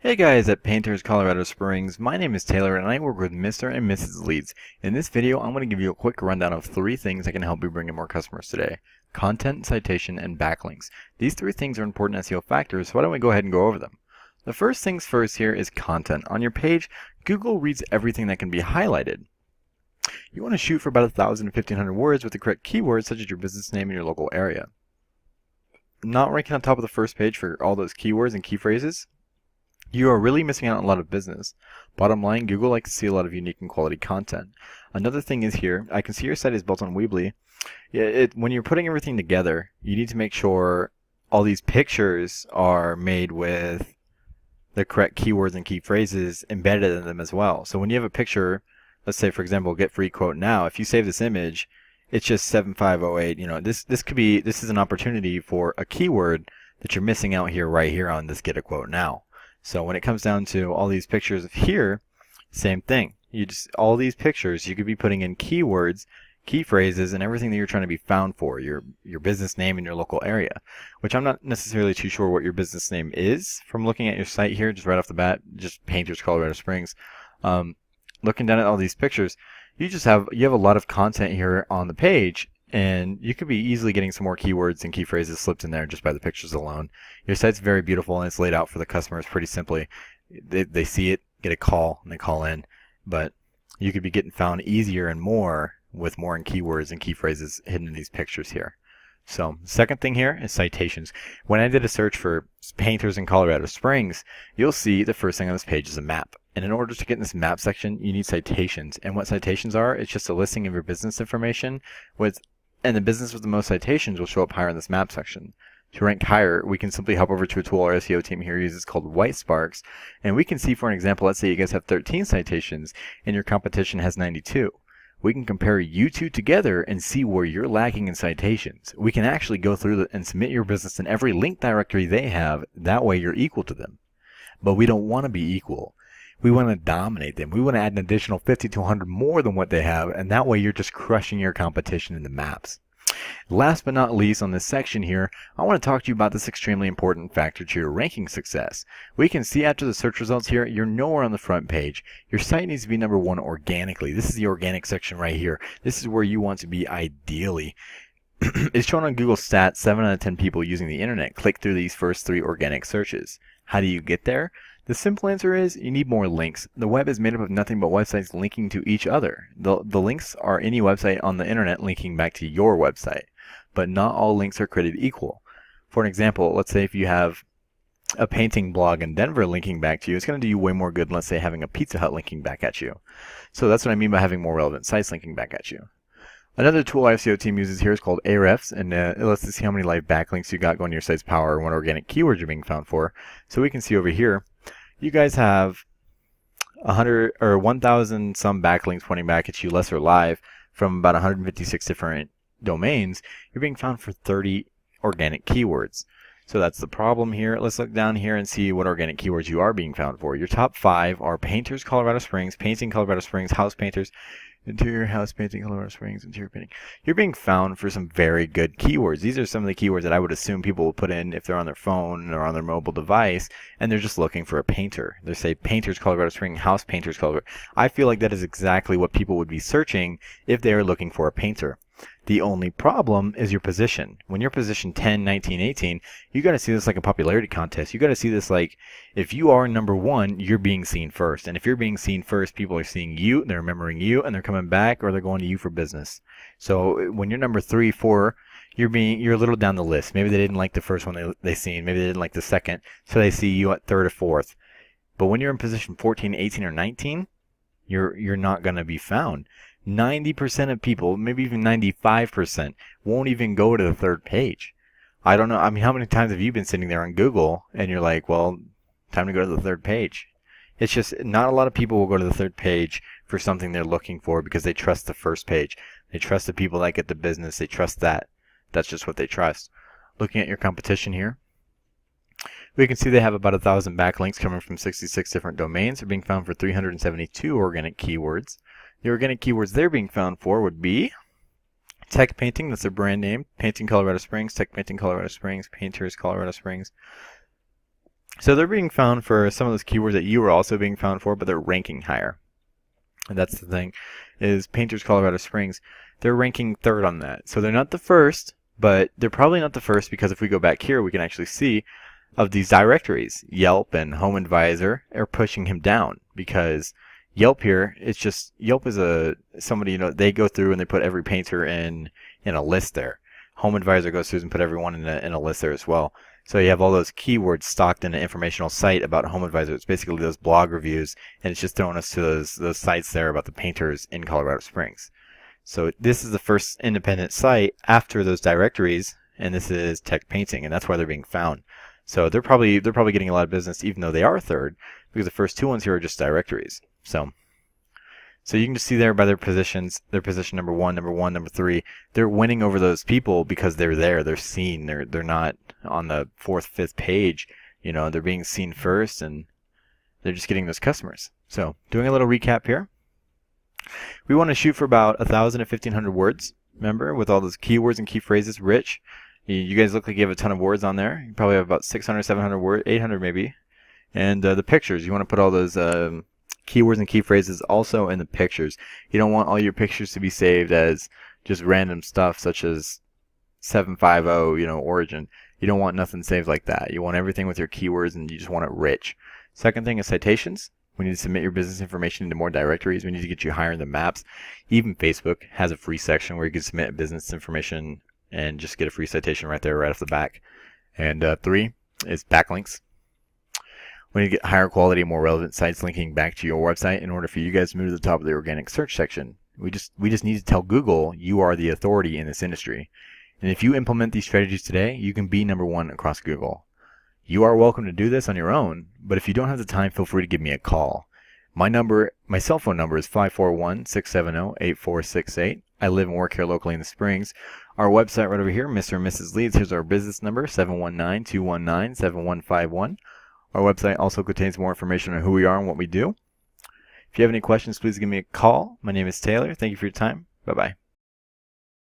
Hey guys at Painters Colorado Springs, my name is Taylor and I work with Mr. and Mrs. Leeds. In this video, I'm going to give you a quick rundown of 3 things that can help you bring in more customers today. Content, citation, and backlinks. These 3 things are important SEO factors, so why don't we go ahead and go over them. The first things first here is content. On your page, Google reads everything that can be highlighted. You want to shoot for about 1,000 to 1,500 words with the correct keywords such as your business name and your local area. Not ranking on top of the first page for all those keywords and key phrases, you are really missing out on a lot of business. Bottom line, Google likes to see a lot of unique and quality content. Another thing is here, I can see your site is built on Weebly. When you're putting everything together, you need to make sure all these pictures are made with the correct keywords and key phrases embedded in them as well. So when you have a picture, let's say for example, get free quote now, if you save this image, it's just 7508. This is an opportunity for a keyword that you're missing out here right here on this get a quote now. So when it comes down to all these pictures of here, same thing. All these pictures, you could be putting in keywords, key phrases, and everything that you're trying to be found for, your business name in your local area, which I'm not necessarily too sure what your business name is from looking at your site here, just right off the bat, just Painters Colorado Springs. Looking down at all these pictures, you have a lot of content here on the page, and you could be easily getting some more keywords and key phrases slipped in there just by the pictures alone. Your site's very beautiful and it's laid out for the customers pretty simply. They see it, get a call, and they call in. But you could be getting found easier and more with more in keywords and key phrases hidden in these pictures here. So, second thing here is citations. When I did a search for painters in Colorado Springs, you'll see the first thing on this page is a map. And in order to get in this map section, you need citations. And what citations are, it's just a listing of your business information and the business with the most citations will show up higher in this map section. To rank higher, we can simply hop over to a tool our SEO team here uses called Whitesparks, and we can see, for an example, let's say you guys have 13 citations and your competition has 92. We can compare you two together and see where you're lacking in citations. We can actually go through and submit your business in every link directory they have. That way you're equal to them. But we don't want to be equal. We want to dominate them. We want to add an additional 50 to 100 more than what they have, and that way you're just crushing your competition in the maps. Last but not least on this section here, I want to talk to you about this extremely important factor to your ranking success. We can see after the search results here, you're nowhere on the front page. Your site needs to be number 1 organically. This is the organic section right here. This is where you want to be ideally. It's shown on Google Stats, 7 out of 10 people using the internet click through these first 3 organic searches. How do you get there? The simple answer is you need more links. The web is made up of nothing but websites linking to each other. The links are any website on the internet linking back to your website, but not all links are created equal. For an example, let's say if you have a painting blog in Denver linking back to you, it's going to do you way more good than, let's say, having a Pizza Hut linking back at you. So that's what I mean by having more relevant sites linking back at you. Another tool our SEO team uses here is called Ahrefs, and it lets us see how many live backlinks you got going to your site's power and what organic keywords you're being found for. So we can see over here, you guys have 100 or 1,000 some backlinks pointing back at you, less or live, from about 156 different domains. You're being found for 30 organic keywords. So that's the problem here. Let's look down here and see what organic keywords you are being found for. Your top 5 are Painters Colorado Springs, Painting Colorado Springs, House Painters, Interior House Painting Colorado Springs, Interior Painting. You're being found for some very good keywords. These are some of the keywords that I would assume people will put in if they're on their phone or on their mobile device and they're just looking for a painter. They say Painters Colorado Springs, House Painters Colorado. I feel like that is exactly what people would be searching if they are looking for a painter. The only problem is your position. When you're position 10, 19, 18, you got to see this like a popularity contest. You got to see this like if you are number 1, you're being seen first. And if you're being seen first, people are seeing you, they're remembering you, and they're coming back or they're going to you for business. So when you're number 3, 4, you're a little down the list. Maybe they didn't like the first one they seen. Maybe they didn't like the second, so they see you at 3rd or 4th. But when you're in position 14, 18, or 19, you're not going to be found. 90% of people, maybe even 95%, won't even go to the 3rd page. I don't know. I mean, how many times have you been sitting there on Google and you're like, well, time to go to the 3rd page? It's just not a lot of people will go to the 3rd page for something they're looking for because they trust the first page. They trust the people that get the business. They trust that. That's just what they trust. Looking at your competition here, we can see they have about 1,000 backlinks coming from 66 different domains. They're being found for 372 organic keywords. The organic keywords they're being found for would be Tech Painting, that's their brand name, Painting Colorado Springs, Tech Painting Colorado Springs, Painters Colorado Springs, So they're being found for some of those keywords that you were also being found for, but they're ranking higher. And that's the thing, is Painters Colorado Springs, they're ranking third on that. So they're not the first, but they're probably not the first because if we go back here, we can actually see of these directories, Yelp and Home Advisor are pushing him down because Yelp here, it's just, Yelp is somebody, they go through and they put every painter in a list there. Home Advisor goes through and put everyone in a list there as well. So you have all those keywords stocked in an informational site about Home Advisor. It's basically those blog reviews, and it's just throwing us to those sites there about the painters in Colorado Springs. So this is the first independent site after those directories, and this is Tech Painting, and that's why they're being found. So they're probably getting a lot of business, even though they are third, because the first two ones here are just directories. So you can just see there by their positions, their position number one, number three, they're winning over those people because they're there, they're seen, they're not on the fourth, fifth page, they're being seen first, and they're just getting those customers. So doing a little recap here. We want to shoot for about 1,000 to 1,500 words, remember, with all those keywords and key phrases, rich. You guys look like you have a ton of words on there. You probably have about 600, 700 words, 800 maybe. And the pictures, you want to put all those keywords and key phrases also in the pictures. You don't want all your pictures to be saved as just random stuff such as 750, origin. You don't want nothing saved like that. You want everything with your keywords, and you just want it rich. Second thing is citations. We need to submit your business information into more directories. We need to get you higher in the maps. Even Facebook has a free section where you can submit business information and just get a free citation right there, right off the back. And 3 is backlinks. We need to get higher quality, more relevant sites linking back to your website in order for you guys to move to the top of the organic search section. We just need to tell Google you are the authority in this industry. And if you implement these strategies today, you can be number one across Google. You are welcome to do this on your own, but if you don't have the time, feel free to give me a call. My cell phone number is 541-670-8468. I live and work here locally in the Springs. Our website right over here, Mr. and Mrs. Leeds. Here's our business number, 719-219-7151. Our website also contains more information on who we are and what we do. If you have any questions, please give me a call. My name is Taylor. Thank you for your time. Bye-bye.